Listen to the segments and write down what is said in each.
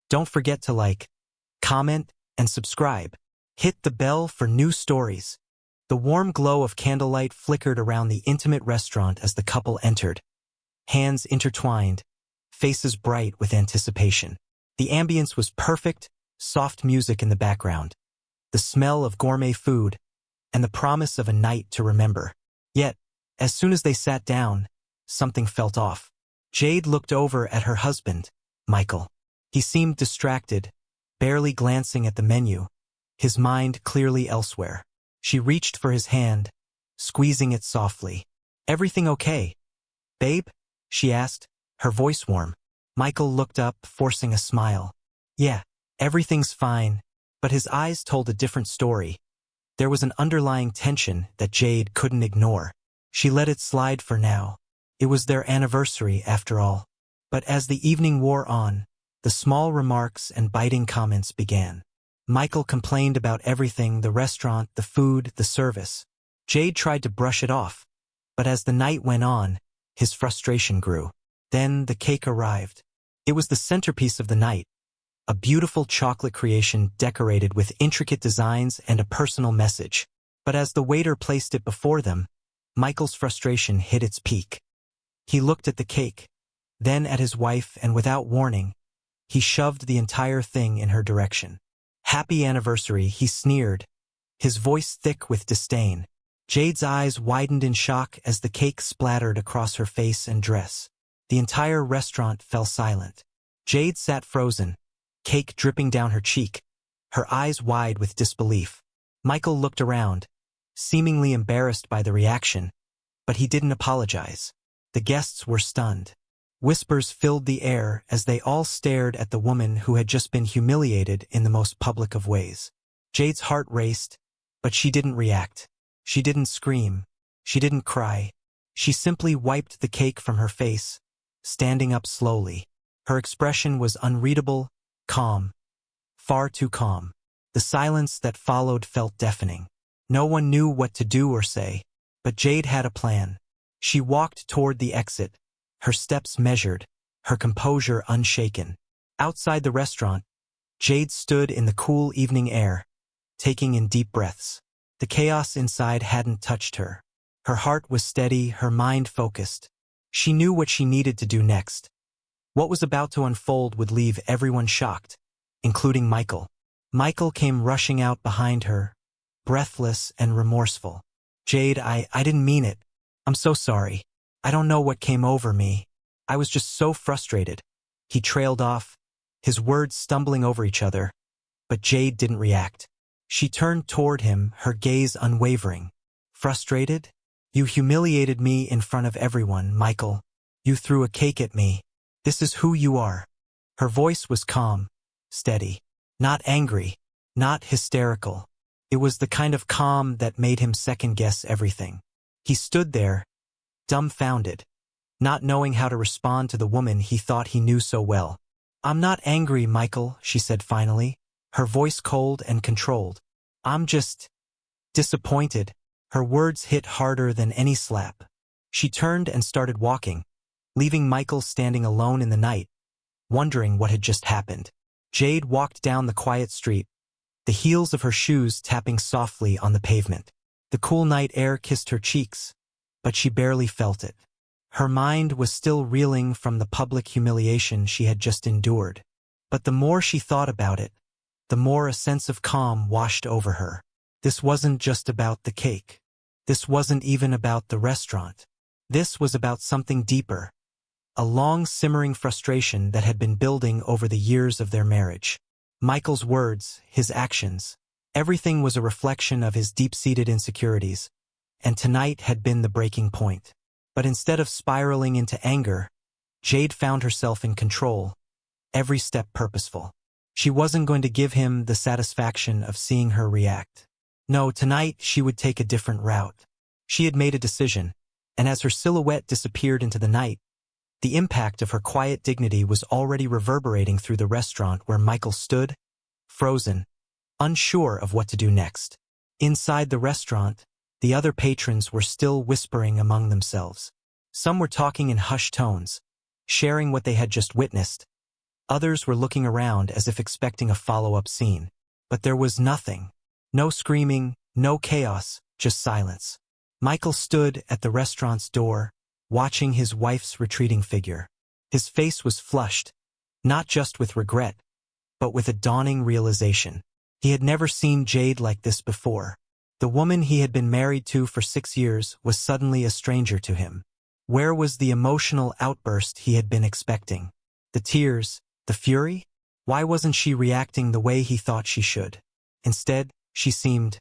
Don't forget to like, comment, and subscribe. Hit the bell for new stories. The warm glow of candlelight flickered around the intimate restaurant as the couple entered. Hands intertwined, faces bright with anticipation. The ambience was perfect, soft music in the background, the smell of gourmet food, and the promise of a night to remember. Yet, as soon as they sat down, something felt off. Jade looked over at her husband, Michael. He seemed distracted, barely glancing at the menu, his mind clearly elsewhere. She reached for his hand, squeezing it softly. "Everything okay, babe?" she asked, her voice warm. Michael looked up, forcing a smile. "Yeah, everything's fine," but his eyes told a different story. There was an underlying tension that Jade couldn't ignore. She let it slide for now. It was their anniversary, after all. But as the evening wore on, the small remarks and biting comments began. Michael complained about everything: the restaurant, the food, the service. Jade tried to brush it off, but as the night went on, his frustration grew. Then the cake arrived. It was the centerpiece of the night, a beautiful chocolate creation decorated with intricate designs and a personal message. But as the waiter placed it before them, Michael's frustration hit its peak. He looked at the cake, then at his wife, and without warning, he shoved the entire thing in her direction. "Happy anniversary," he sneered, his voice thick with disdain. Jade's eyes widened in shock as the cake splattered across her face and dress. The entire restaurant fell silent. Jade sat frozen, cake dripping down her cheek, her eyes wide with disbelief. Michael looked around, seemingly embarrassed by the reaction, but he didn't apologize. The guests were stunned. Whispers filled the air as they all stared at the woman who had just been humiliated in the most public of ways. Jade's heart raced, but she didn't react. She didn't scream. She didn't cry. She simply wiped the cake from her face, standing up slowly. Her expression was unreadable, calm. Far too calm. The silence that followed felt deafening. No one knew what to do or say, but Jade had a plan. She walked toward the exit, her steps measured, her composure unshaken. Outside the restaurant, Jade stood in the cool evening air, taking in deep breaths. The chaos inside hadn't touched her. Her heart was steady, her mind focused. She knew what she needed to do next. What was about to unfold would leave everyone shocked, including Michael. Michael came rushing out behind her, breathless and remorseful. "Jade, I didn't mean it. I'm so sorry. I don't know what came over me. I was just so frustrated." He trailed off, his words stumbling over each other, but Jade didn't react. She turned toward him, her gaze unwavering. "Frustrated? You humiliated me in front of everyone, Michael. You threw a cake at me. This is who you are." Her voice was calm, steady, not angry, not hysterical. It was the kind of calm that made him second-guess everything. He stood there, dumbfounded, not knowing how to respond to the woman he thought he knew so well. "I'm not angry, Michael," she said finally, her voice cold and controlled. "I'm just disappointed." Her words hit harder than any slap. She turned and started walking, leaving Michael standing alone in the night, wondering what had just happened. Jade walked down the quiet street, the heels of her shoes tapping softly on the pavement. The cool night air kissed her cheeks, but she barely felt it. Her mind was still reeling from the public humiliation she had just endured. But the more she thought about it, the more a sense of calm washed over her. This wasn't just about the cake. This wasn't even about the restaurant. This was about something deeper, a long simmering frustration that had been building over the years of their marriage. Michael's words, his actions, everything was a reflection of his deep-seated insecurities, and tonight had been the breaking point. But instead of spiraling into anger, Jade found herself in control, every step purposeful. She wasn't going to give him the satisfaction of seeing her react. No, tonight she would take a different route. She had made a decision, and as her silhouette disappeared into the night, the impact of her quiet dignity was already reverberating through the restaurant where Michael stood, frozen, unsure of what to do next. Inside the restaurant, the other patrons were still whispering among themselves. Some were talking in hushed tones, sharing what they had just witnessed, Others were looking around as if expecting a follow-up scene. But there was nothing. No screaming, no chaos, just silence. Michael stood at the restaurant's door, watching his wife's retreating figure. His face was flushed, not just with regret, but with a dawning realization. He had never seen Jade like this before. The woman he had been married to for 6 years was suddenly a stranger to him. Where was the emotional outburst he had been expecting? The tears, the fury? Why wasn't she reacting the way he thought she should? Instead, she seemed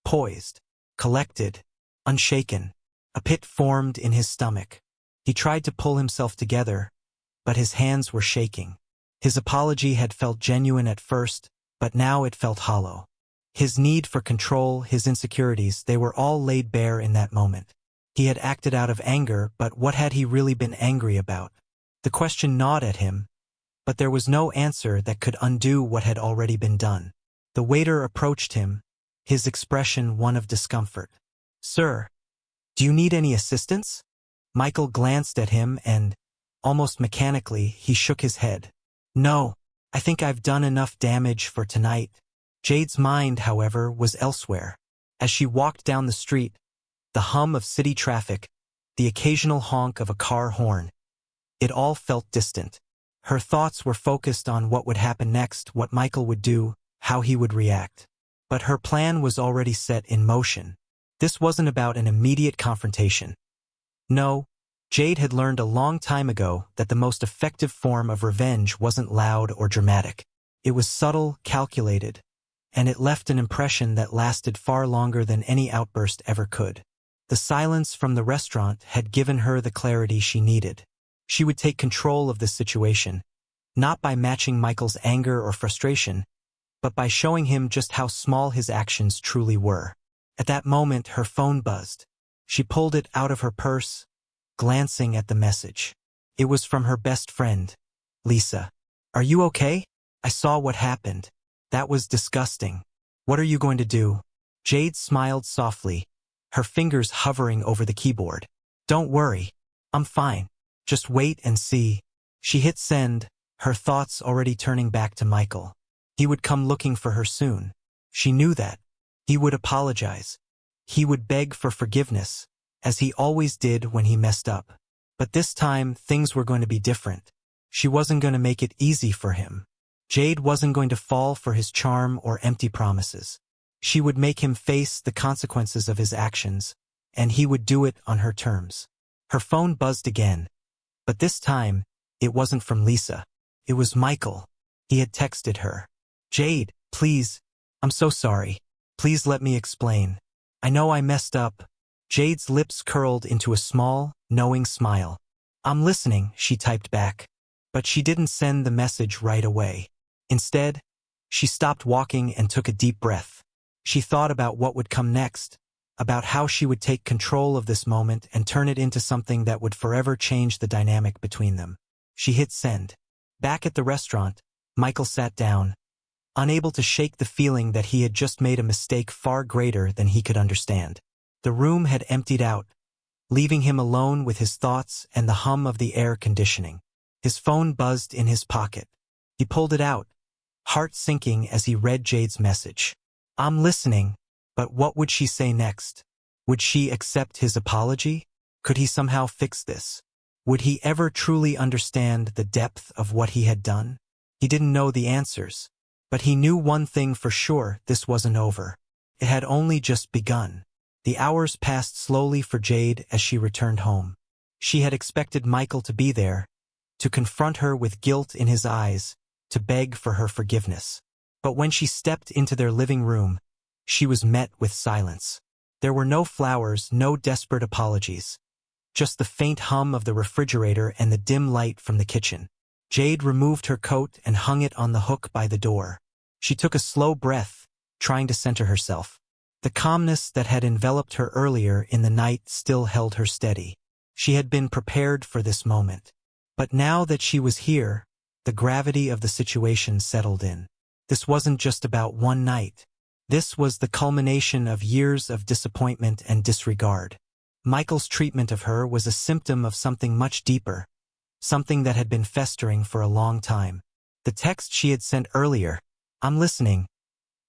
poised, collected, unshaken. A pit formed in his stomach. He tried to pull himself together, but his hands were shaking. His apology had felt genuine at first, but now it felt hollow. His need for control, his insecurities, they were all laid bare in that moment. He had acted out of anger, but what had he really been angry about? The question gnawed at him, but there was no answer that could undo what had already been done. The waiter approached him, his expression one of discomfort. "Sir, do you need any assistance?" Michael glanced at him and, almost mechanically, he shook his head. "No, I think I've done enough damage for tonight." Jade's mind, however, was elsewhere. As she walked down the street, the hum of city traffic, the occasional honk of a car horn, it all felt distant. Her thoughts were focused on what would happen next, what Michael would do, how he would react. But her plan was already set in motion. This wasn't about an immediate confrontation. No, Jade had learned a long time ago that the most effective form of revenge wasn't loud or dramatic. It was subtle, calculated, and it left an impression that lasted far longer than any outburst ever could. The silence from the restaurant had given her the clarity she needed. She would take control of this situation, not by matching Michael's anger or frustration, but by showing him just how small his actions truly were. At that moment, her phone buzzed. She pulled it out of her purse, glancing at the message. It was from her best friend, Lisa. "Are you okay? I saw what happened. That was disgusting. What are you going to do?" Jade smiled softly, her fingers hovering over the keyboard. "Don't worry. I'm fine. Just wait and see." She hit send, her thoughts already turning back to Michael. He would come looking for her soon. She knew that. He would apologize. He would beg for forgiveness, as he always did when he messed up. But this time, things were going to be different. She wasn't going to make it easy for him. Jade wasn't going to fall for his charm or empty promises. She would make him face the consequences of his actions, and he would do it on her terms. Her phone buzzed again. But this time, it wasn't from Lisa. It was Michael. He had texted her. "Jade, please. I'm so sorry. Please let me explain. I know I messed up." Jade's lips curled into a small, knowing smile. "I'm listening," she typed back. But she didn't send the message right away. Instead, she stopped walking and took a deep breath. She thought about what would come next, about how she would take control of this moment and turn it into something that would forever change the dynamic between them. She hit send. Back at the restaurant, Michael sat down, unable to shake the feeling that he had just made a mistake far greater than he could understand. The room had emptied out, leaving him alone with his thoughts and the hum of the air conditioning. His phone buzzed in his pocket. He pulled it out, heart sinking as he read Jade's message. "I'm listening." But what would she say next? Would she accept his apology? Could he somehow fix this? Would he ever truly understand the depth of what he had done? He didn't know the answers, but he knew one thing for sure: this wasn't over. It had only just begun. The hours passed slowly for Jade as she returned home. She had expected Michael to be there, to confront her with guilt in his eyes, to beg for her forgiveness. But when she stepped into their living room, she was met with silence. There were no flowers, no desperate apologies. Just the faint hum of the refrigerator and the dim light from the kitchen. Jade removed her coat and hung it on the hook by the door. She took a slow breath, trying to center herself. The calmness that had enveloped her earlier in the night still held her steady. She had been prepared for this moment. But now that she was here, the gravity of the situation settled in. This wasn't just about one night. This was the culmination of years of disappointment and disregard. Michael's treatment of her was a symptom of something much deeper, something that had been festering for a long time. The text she had sent earlier, "I'm listening,"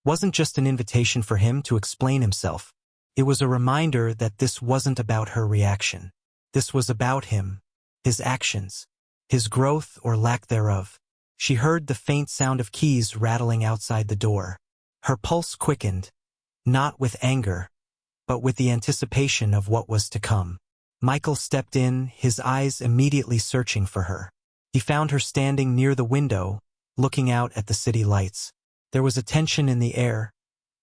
wasn't just an invitation for him to explain himself. It was a reminder that this wasn't about her reaction. This was about him, his actions, his growth or lack thereof. She heard the faint sound of keys rattling outside the door. Her pulse quickened, not with anger, but with the anticipation of what was to come. Michael stepped in, his eyes immediately searching for her. He found her standing near the window, looking out at the city lights. There was a tension in the air,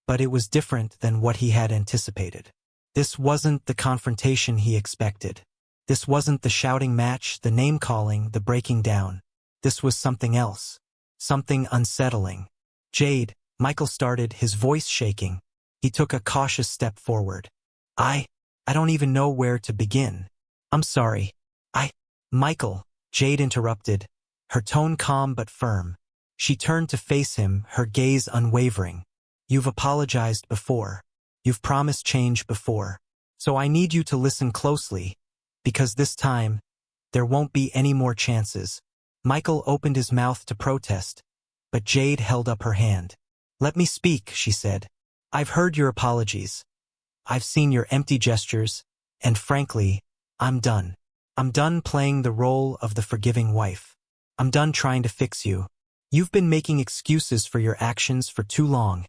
but it was different than what he had anticipated. This wasn't the confrontation he expected. This wasn't the shouting match, the name-calling, the breaking down. This was something else. Something unsettling. "Jade," Michael started, his voice shaking. He took a cautious step forward. I don't even know where to begin. I'm sorry. Michael," Jade interrupted, her tone calm but firm. She turned to face him, her gaze unwavering. "You've apologized before. You've promised change before. So I need you to listen closely, because this time, there won't be any more chances." Michael opened his mouth to protest, but Jade held up her hand. "Let me speak," she said. "I've heard your apologies. I've seen your empty gestures, and frankly, I'm done. I'm done playing the role of the forgiving wife. I'm done trying to fix you. You've been making excuses for your actions for too long,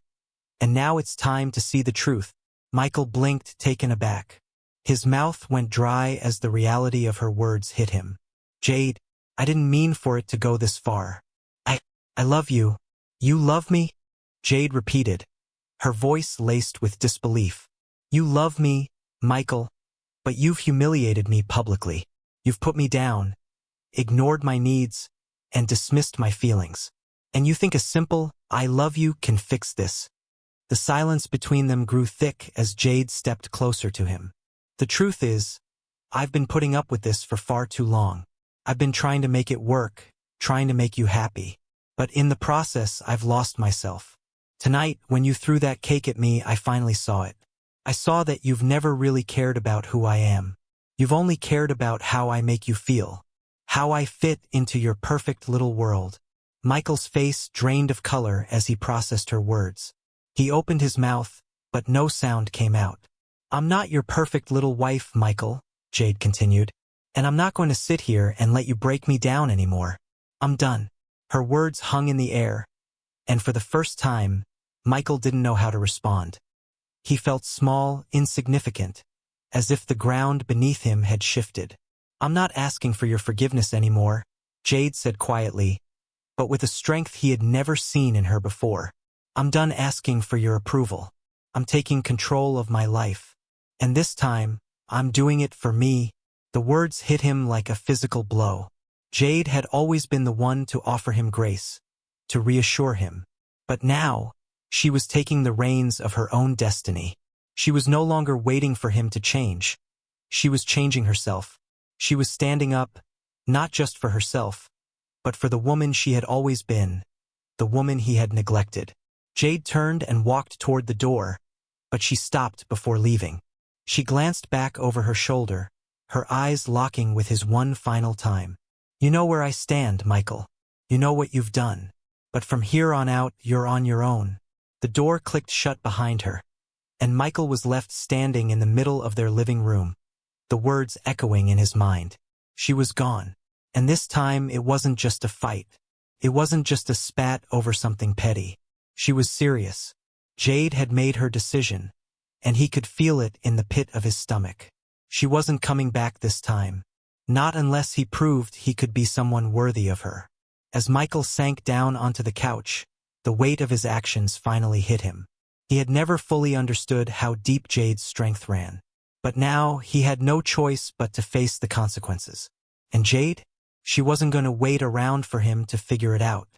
and now it's time to see the truth." Michael blinked, taken aback. His mouth went dry as the reality of her words hit him. "Jade, I didn't mean for it to go this far. I love you. You love me?" Jade repeated, her voice laced with disbelief. "You love me, Michael, but you've humiliated me publicly. You've put me down, ignored my needs, and dismissed my feelings. And you think a simple, 'I love you' can fix this?" The silence between them grew thick as Jade stepped closer to him. "The truth is, I've been putting up with this for far too long. I've been trying to make it work, trying to make you happy. But in the process, I've lost myself. Tonight, when you threw that cake at me, I finally saw it. I saw that you've never really cared about who I am. You've only cared about how I make you feel, how I fit into your perfect little world." Michael's face drained of color as he processed her words. He opened his mouth, but no sound came out. "I'm not your perfect little wife, Michael," Jade continued, "and I'm not going to sit here and let you break me down anymore. I'm done." Her words hung in the air, and for the first time, Michael didn't know how to respond. He felt small, insignificant, as if the ground beneath him had shifted. "I'm not asking for your forgiveness anymore," Jade said quietly, but with a strength he had never seen in her before. "I'm done asking for your approval. I'm taking control of my life. And this time, I'm doing it for me." The words hit him like a physical blow. Jade had always been the one to offer him grace, to reassure him. But now, she was taking the reins of her own destiny. She was no longer waiting for him to change. She was changing herself. She was standing up, not just for herself, but for the woman she had always been, the woman he had neglected. Jade turned and walked toward the door, but she stopped before leaving. She glanced back over her shoulder, her eyes locking with his one final time. "You know where I stand, Michael. You know what you've done. But from here on out, you're on your own." The door clicked shut behind her, and Michael was left standing in the middle of their living room, the words echoing in his mind. She was gone. And this time, it wasn't just a fight. It wasn't just a spat over something petty. She was serious. Jade had made her decision, and he could feel it in the pit of his stomach. She wasn't coming back this time. Not unless he proved he could be someone worthy of her. As Michael sank down onto the couch, the weight of his actions finally hit him. He had never fully understood how deep Jade's strength ran. But now, he had no choice but to face the consequences. And Jade? She wasn't going to wait around for him to figure it out.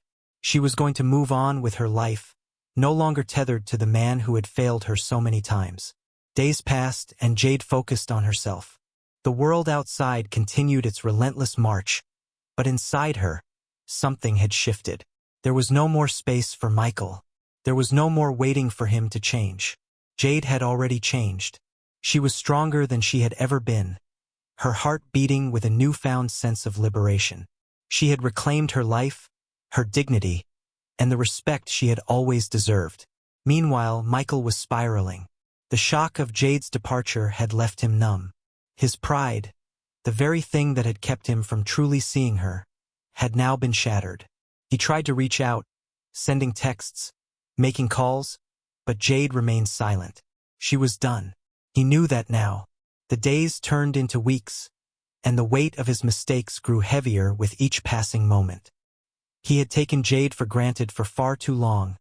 She was going to move on with her life, no longer tethered to the man who had failed her so many times. Days passed, and Jade focused on herself. The world outside continued its relentless march, but inside her, something had shifted. There was no more space for Michael. There was no more waiting for him to change. Jade had already changed. She was stronger than she had ever been, her heart beating with a newfound sense of liberation. She had reclaimed her life, her dignity, and the respect she had always deserved. Meanwhile, Michael was spiraling. The shock of Jade's departure had left him numb. His pride, the very thing that had kept him from truly seeing her, had now been shattered. He tried to reach out, sending texts, making calls, but Jade remained silent. She was done. He knew that now. The days turned into weeks, and the weight of his mistakes grew heavier with each passing moment. He had taken Jade for granted for far too long,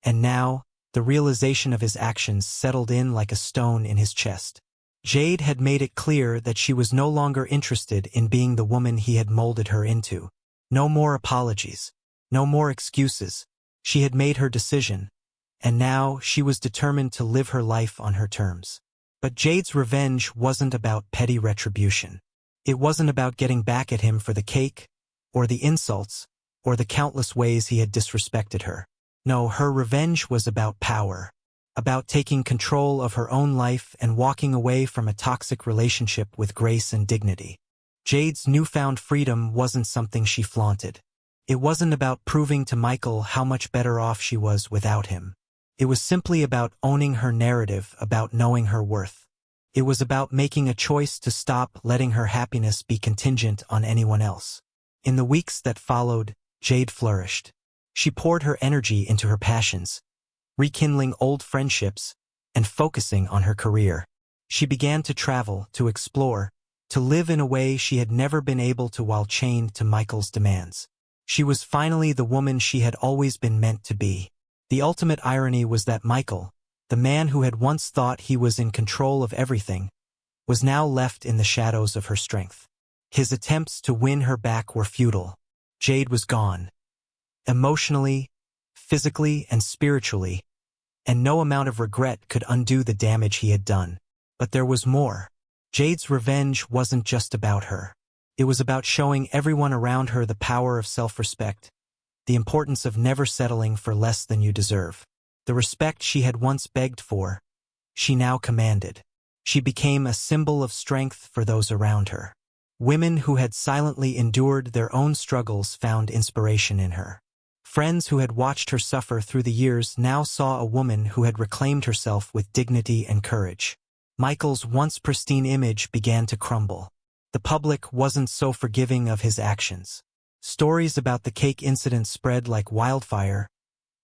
and now, the realization of his actions settled in like a stone in his chest. Jade had made it clear that she was no longer interested in being the woman he had molded her into. No more apologies. No more excuses. She had made her decision, and now she was determined to live her life on her terms. But Jade's revenge wasn't about petty retribution. It wasn't about getting back at him for the cake, or the insults, or the countless ways he had disrespected her. No, her revenge was about power, about taking control of her own life and walking away from a toxic relationship with grace and dignity. Jade's newfound freedom wasn't something she flaunted. It wasn't about proving to Michael how much better off she was without him. It was simply about owning her narrative, about knowing her worth. It was about making a choice to stop letting her happiness be contingent on anyone else. In the weeks that followed, Jade flourished. She poured her energy into her passions, rekindling old friendships and focusing on her career. She began to travel, to explore, to live in a way she had never been able to while chained to Michael's demands. She was finally the woman she had always been meant to be. The ultimate irony was that Michael, the man who had once thought he was in control of everything, was now left in the shadows of her strength. His attempts to win her back were futile. Jade was gone. Emotionally, physically, and spiritually, and no amount of regret could undo the damage he had done. But there was more. Jade's revenge wasn't just about her. It was about showing everyone around her the power of self-respect, the importance of never settling for less than you deserve. The respect she had once begged for, she now commanded. She became a symbol of strength for those around her. Women who had silently endured their own struggles found inspiration in her. Friends who had watched her suffer through the years now saw a woman who had reclaimed herself with dignity and courage. Michael's once pristine image began to crumble. The public wasn't so forgiving of his actions. Stories about the cake incident spread like wildfire,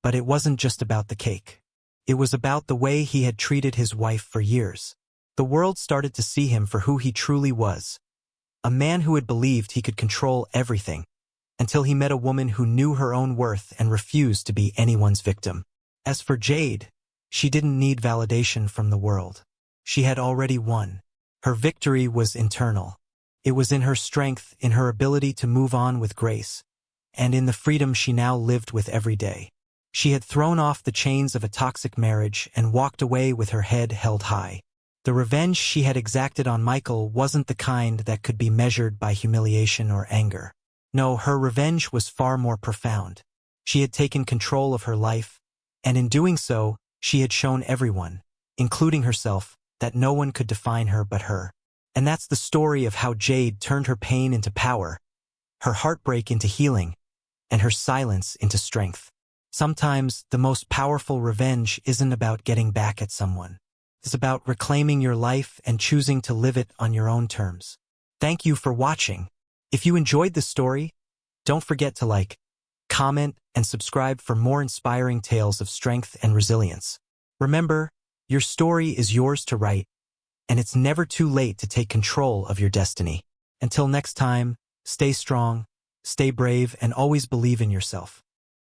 but it wasn't just about the cake. It was about the way he had treated his wife for years. The world started to see him for who he truly was, a man who had believed he could control everything, until he met a woman who knew her own worth and refused to be anyone's victim. As for Jade, she didn't need validation from the world. She had already won. Her victory was internal. It was in her strength, in her ability to move on with grace, and in the freedom she now lived with every day. She had thrown off the chains of a toxic marriage and walked away with her head held high. The revenge she had exacted on Michael wasn't the kind that could be measured by humiliation or anger. No, her revenge was far more profound. She had taken control of her life, and in doing so, she had shown everyone, including herself, that no one could define her but her. And that's the story of how Jade turned her pain into power, her heartbreak into healing, and her silence into strength. Sometimes, the most powerful revenge isn't about getting back at someone. It's about reclaiming your life and choosing to live it on your own terms. Thank you for watching. If you enjoyed this story, don't forget to like, comment, and subscribe for more inspiring tales of strength and resilience. Remember, your story is yours to write, and it's never too late to take control of your destiny. Until next time, stay strong, stay brave, and always believe in yourself.